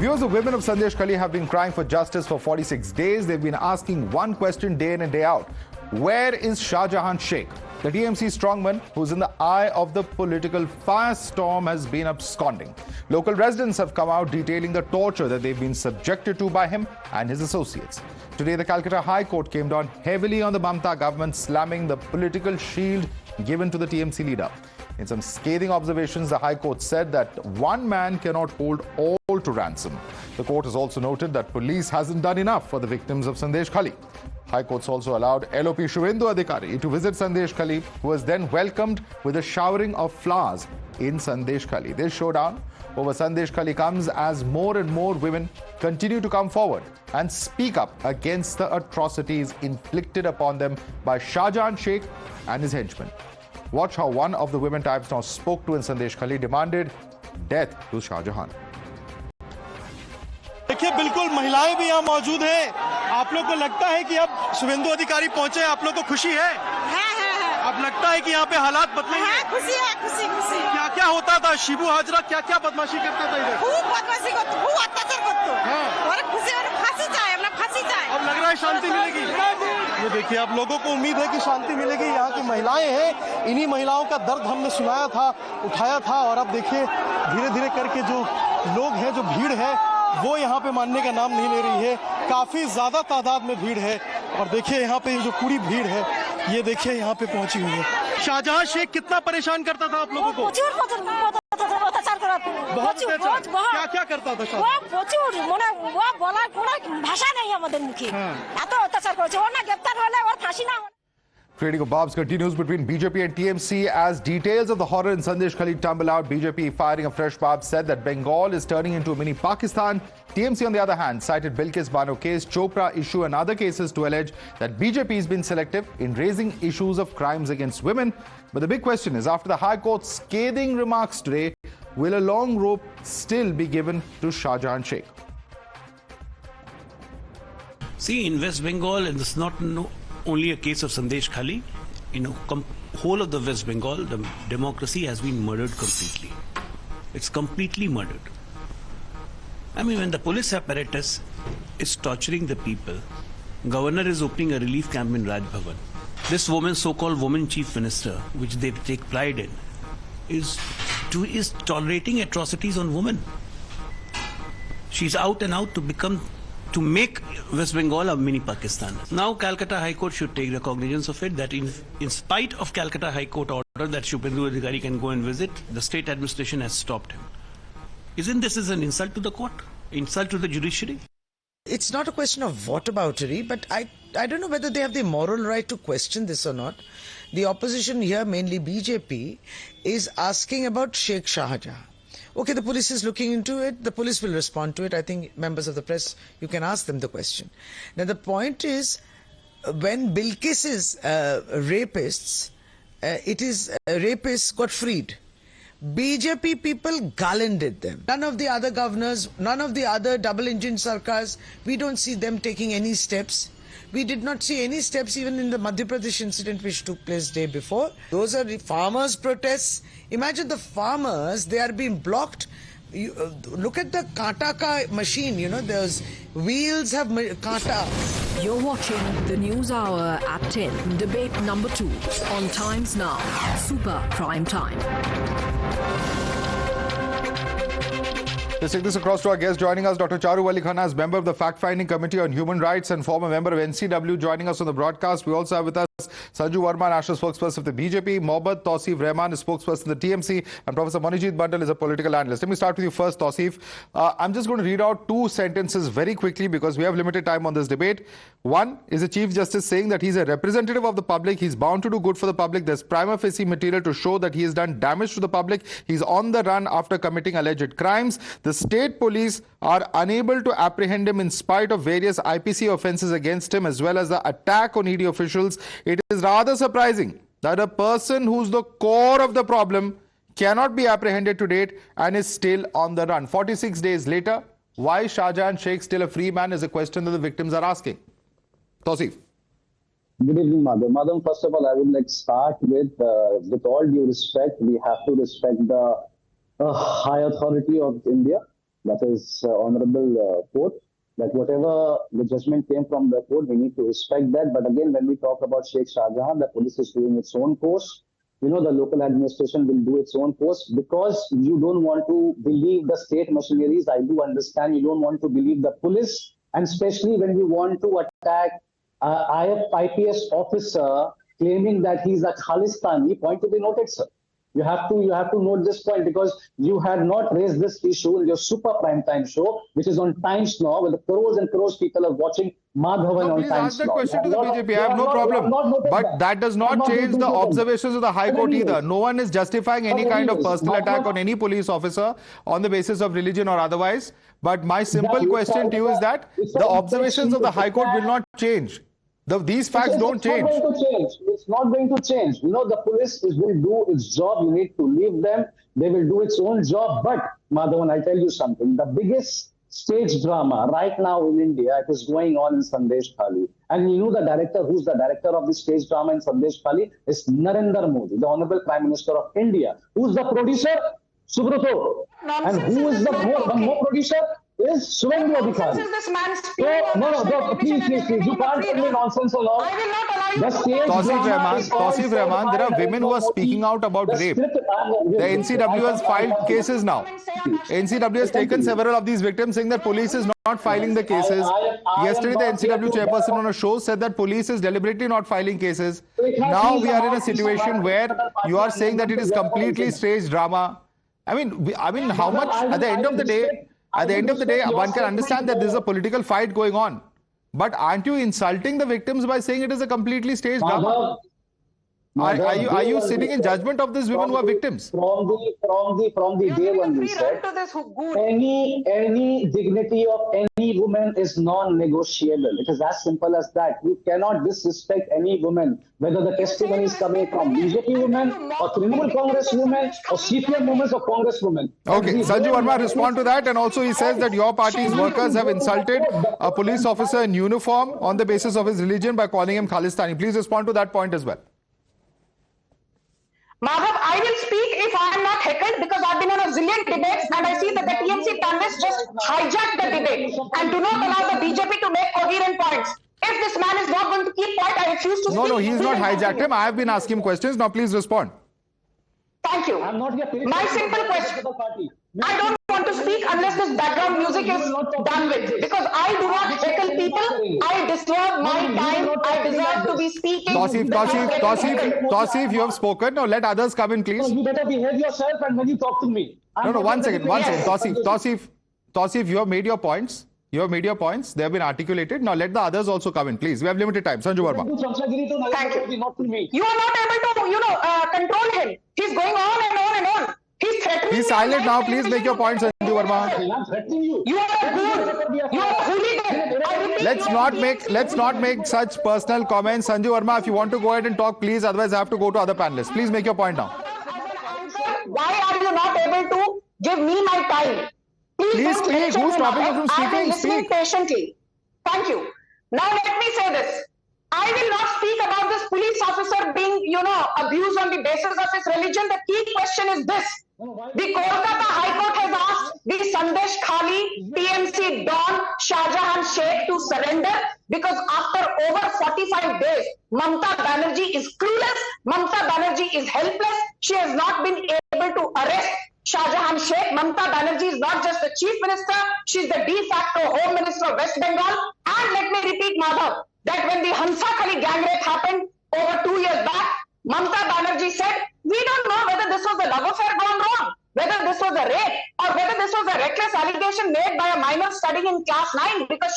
Viewers, the women of Sandeshkhali have been crying for justice for 46 days. They've been asking one question day in and day out. Where is Shah Jahan Sheikh? The TMC strongman, who's in the eye of the political firestorm, has been absconding. Local residents have come out detailing the torture that they've been subjected to by him and his associates. Today, the Calcutta High Court came down heavily on the Mamata government, slamming the political shield given to the TMC leader. In some scathing observations, the High Court said that one man cannot hold all to ransom. The court has also noted that police hasn't done enough for the victims of Sandeshkhali. High Courts also allowed LOP Suvendu Adhikari to visit Sandeshkhali, who was then welcomed with a showering of flowers in Sandeshkhali. This showdown over Sandeshkhali comes as more and more women continue to come forward and speak up against the atrocities inflicted upon them by Shah Jahan Sheikh and his henchmen. Watch how one of the women Times Now spoke to in Sandeshkhali demanded death to Shah Jahan. देखिए, बिल्कुल महिलाएं भी यहाँ मौजूद हैं। आप लोग को लगता है कि अब शुवेंदु अधिकारी पहुंचे, आप लोग को खुशी है? अब लगता है कि यहाँ पे हालात बदलेंगे? खुशी है, खुशी खुशी। क्या क्या होता था? शिबू हाजरा क्या क्या बदमाशी करता था इधर? खूब बदमाशी करता, खूब अत्याचार करता। और खुशी और फांसी जाए, मतलब फांसी जाए। अब लग रहा है शांति मिलेगी। ये देखिए, अब लोगों को उम्मीद है कि शांति मिलेगी। यहाँ की महिलाएं हैं, इन्हीं महिलाओं का दर्द हमने सुनाया था, उठाया था, और अब देखिए धीरे धीरे करके जो लोग हैं, जो भीड़ है, वो यहाँ पे मानने का नाम नहीं ले रही है। काफी ज्यादा तादाद में भीड़ है, और देखिए यहाँ पे जो पूरी भीड़ है, ये देखिए यहाँ पे पहुंची हुई है। शाहजहां शेख कितना परेशान करता था आप लोगों को? बहुत क्या क्या करता था? भाषा नहीं हमारे मुखी, अत्याचार करছে ওর না গ্রেফতার হলে ওর ফাঁসি না। Trading of barbs continues between BJP and TMC as details of the horror in Sandeshkhali tumble out. BJP, firing a fresh barb, said that Bengal is turning into a mini Pakistan. TMC, on the other hand, cited Bilkis Bano case, Chopra issue and other cases to allege that BJP has been selective in raising issues of crimes against women. But the big question is, after the High Court's scathing remarks today, will a long rope still be given to Shah Jahan Sheikh? See, in West Bengal, and it's not only a case of Sandeshkhali, whole of the West Bengal, the democracy has been murdered completely. It's completely murdered. I mean, when the police apparatus is torturing the people, governor is opening a relief camp in Raj Bhavan. This woman, so-called woman chief minister, which they take pride in, is tolerating atrocities on women. She's out and out to make West Bengal a mini Pakistan. Now Calcutta High Court should take recognizance of it, that in spite of Calcutta High Court order that Suvendu Adhikari can go and visit, the state administration has stopped him. Isn't this an insult to the court? Insult to the judiciary? It's not a question of whataboutery, but I don't know whether they have the moral right to question this or not. The opposition here, mainly BJP, is asking about Sheikh Shah Jahan. Okay, the police is looking into it. The police will respond to it. I think members of the press, you can ask them the question. Now, the point is, when Bilkis's rapists, rapists got freed. BJP people garlanded them. None of the other governors, none of the other double-engine sarkars, we don't see them taking any steps. We did not see any steps even in the Madhya Pradesh incident which took place day before. Those are the farmers' protests. Imagine the farmers, they are being blocked. Look at the kanta ka machine, those wheels have kanta. You're watching the News Hour at 10, debate number 2 on Times Now, Super Prime Time. Let's take this across to our guest joining us, Dr. Charu Ali Khanna, as member of the Fact-Finding Committee on Human Rights and former member of NCW, joining us on the broadcast. We also have with us Sanju Verma, national spokesperson of the BJP, Mohammad Tauseef Rahman, is spokesperson of the TMC, and Professor Manijit Bandal is a political analyst. Let me start with you first, Tauseef. I'm just going to read out 2 sentences very quickly because we have limited time on this debate. One is the Chief Justice saying that he's a representative of the public. He's bound to do good for the public. There's prima facie material to show that he has done damage to the public. He's on the run after committing alleged crimes. The state police are unable to apprehend him in spite of various IPC offences against him, as well as the attack on ED officials. It is rather surprising that a person who's the core of the problem cannot be apprehended to date and is still on the run. 46 days later, why Shah Jahan Sheikh still a free man is a question that the victims are asking. Tauseef. Good evening, Madam. Madam, first of all, I would like to start with all due respect, we have to respect the high authority of India. that is honorable court, that whatever the judgment came from the court, we need to respect that. But again, when we talk about Sheikh Shah Jahan, the police is doing its own course. The local administration will do its own course because you don't want to believe the state machineries. I do understand you don't want to believe the police, and especially when you want to attack IPS officer claiming that he's a Khalistani. Point to be noted, sir. You have to note this point, because you have not raised this issue in your super prime time show, which is on Times Now, where the crores and crores people are watching Madhavan on Times Now. Please ask that question to the BJP. I have no problem. But that does not change the observations of the High Court either. No one is justifying any kind of personal attack on any police officer on the basis of religion or otherwise. But my simple question to you is that the observations of the High Court will not change. These facts don't change. It's not going to change. The police will do its job. You need to leave them. They will do its own job. But, Madhavan, I tell you something. The biggest stage drama right now in India, it is going on in Sandeshkhali. And the director, who's the director of the stage drama in Sandeshkhali, is Narendra Modi, the Honorable Prime Minister of India. Who's the producer? Subrata. And who is the more producer? Is Suvendu Adhikari. No, please. You can't tell me nonsense along. I will not allow you. Tauseef Rahman, there are women who are speaking out about rape. The NCW has filed cases now. NCW has taken several of these victims, saying that police is not filing the cases. Yesterday, the NCW chairperson on a show said that police is deliberately not filing cases. Now we are in a situation where you are saying that it is completely staged drama. I mean, how much at the end of the day? At the end of the day, one can understand that there is a political fight going on. But aren't you insulting the victims by saying it is a completely staged drama? Are you sitting in judgment of these women who are victims? From the day when we said, any dignity of any woman is non-negotiable. It is as simple as that. You cannot disrespect any woman, whether the testimony is coming from BJP women or Trinamool Congress women or CPM women or Congress women. Okay, Sanju Verma, respond to that. And also he says that your party's workers have insulted a police officer in uniform on the basis of his religion by calling him Khalistani. Please respond to that point as well. Madhav, I will speak if I am not heckled, because I've been on a zillion debates and I see that the TMC panelists just hijack the debate and do not allow the BJP to make coherent points. If this man is not going to keep quiet, I refuse to speak. No, he's not hijacked him. I have been asking him questions. Now please respond. Thank you. My simple question. I don't want to speak unless this background music is done with, because I do not heckle people. I deserve my time. I deserve to be speaking. Tauseef, you have spoken. Now let others come in, please. You better behave yourself and when you talk to me. No, one second. Tauseef, you have made your points. They have been articulated. Now let the others also come in, please. We have limited time. Sanju Verma. Thank you. You are not able to, control him. He's going on and on and on. He's threatening. He's silent now. Please make your point, Sanju Verma. You are good. You are hooligan. Let's not make such personal comments. Sanju Verma, if you want to go ahead and talk, please. Otherwise, I have to go to other panelists. Please make your point now. Why are you not able to give me my time? Please speak. Who's stopping you from speaking? I will listen patiently. Thank you. Now let me say this. I will not speak about this police officer being, abused on the basis of his religion. The key question is this. The Kolkata High Court has asked the Sandeshkhali TMC Don Shah Jahan Sheikh to surrender, because after over 45 days, Mamata Banerjee is clueless. Mamata Banerjee is helpless. She has not been able to arrest Shah Jahan Sheikh. Mamata Banerjee is not just the chief minister, she's the de facto home minister of West Bengal. And let me repeat, Madhav, that when the Shahjahan gang rape happened over 2 years back, Mamata Banerjee said, we don't know whether this was a love affair gone wrong, whether this was a rape, or whether this was a reckless allegation made by a minor studying in class 9 because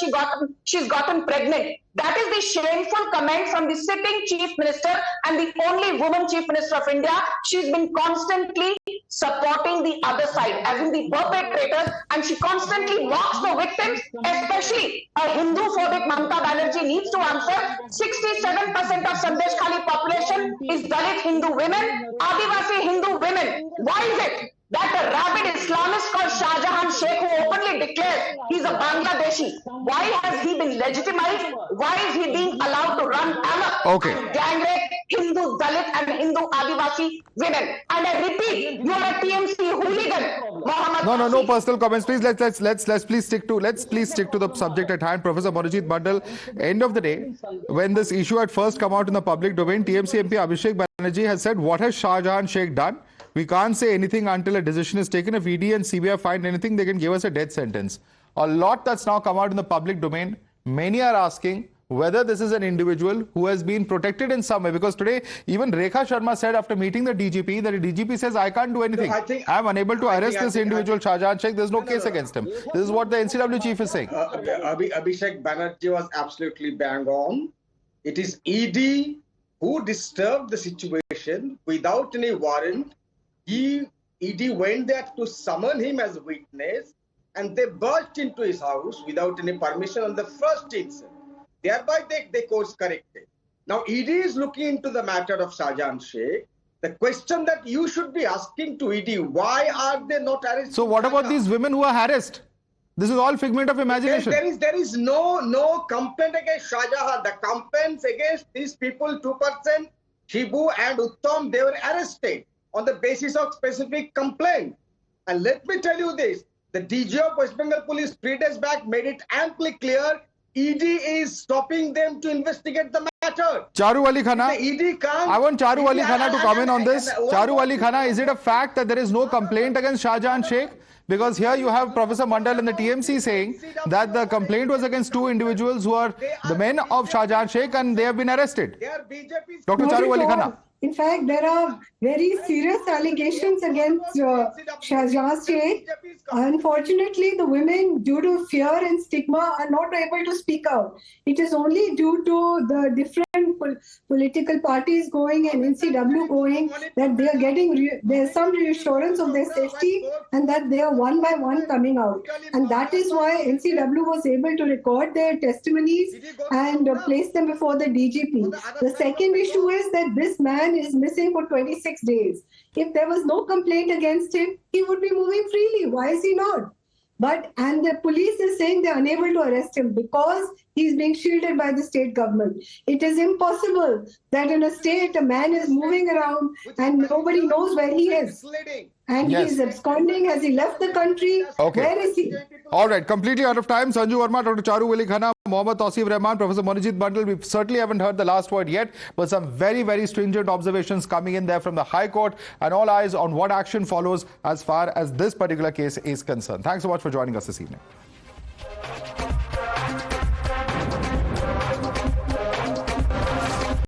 she's gotten pregnant. That is the shameful comment from the sitting chief minister and the only woman chief minister of India. She's been constantly supporting the other side, as in the perpetrators, and she constantly mocks the victims, especially a Hindu-phobic Mamata Banerjee needs to answer. 67% of Sandeshkhali population is Dalit Hindu women, Adivasi Hindu women. Why is it that a rabid Islamist called Shah Jahan Sheikh, who openly declares he's a Bangladeshi, why has he been legitimized? Why is he being allowed to run amok and gang rape Hindu Dalit and Hindu Adivasi women. And I repeat, you are a TMC hooligan, Mohammad. No personal comments, please. Let's please stick to the subject at hand. Professor Monojit Mandal. End of the day, when this issue had first come out in the public domain, TMC MP Abhishek Banerjee has said, "What has Shah Jahan Sheikh done? We can't say anything until a decision is taken. If ED and CBI find anything, they can give us a death sentence." A lot that's now come out in the public domain. Many are asking whether this is an individual who has been protected in some way. Because today, even Rekha Sharma said after meeting the DGP, that the DGP says, "I can't do anything. I am unable to arrest this individual, Shah Jahan Sheikh. There's no case against him." This is what the NCW chief is saying. Abhishek Banerjee was absolutely bang on. It is ED who disturbed the situation without any warrant. ED went there to summon him as a witness, and they burst into his house without any permission on the first instance. Thereby, they course corrected. Now, ED is looking into the matter of Shah Jahan Sheikh. The question that you should be asking to ED, why are they not arrested? So what about these women who are harassed? This is all figment of imagination. There is no complaint against Shah Jahan. The complaints against these people, 2%, Shibu and Uttam, they were arrested on the basis of specific complaint. And let me tell you this, the DG of West Bengal Police 3 days back made it amply clear ED is stopping them to investigate the matter. Charu Ali Khana, I want Charu Ali Khana to comment on this. Charu Ali Khana, is it a fact that there is no complaint against Shah Jahan Sheikh? Because here you have Professor Mandal and the TMC saying that the complaint was against two individuals who are the men of Shah Jahan Sheikh and they have been arrested. Dr. Charu Ali Khana. In fact, there are very serious allegations against Shah Jahan Sheikh. Unfortunately, the women, due to fear and stigma, are not able to speak out. It is only due to the different political parties going and NCW going that they are getting, there's some reassurance of their safety and that they are one by one coming out. And that is why NCW was able to record their testimonies and place them before the DGP. The second issue is that this man is missing for 26 days. If there was no complaint against him, he would be moving freely. Why is he not? And the police is saying they're unable to arrest him because he's being shielded by the state government. It is impossible that in a state a man is moving around and nobody knows where he is. And he is absconding. Has he left the country? Okay. Where is he? All right, completely out of time. Sanju Verma, Dr. Charu Ali Khana, Mohammad Tauseef Rahman, Professor Monojit Mandal. We certainly haven't heard the last word yet, but some very, very stringent observations coming in there from the High Court, and all eyes on what action follows as far as this particular case is concerned. Thanks so much for joining us this evening.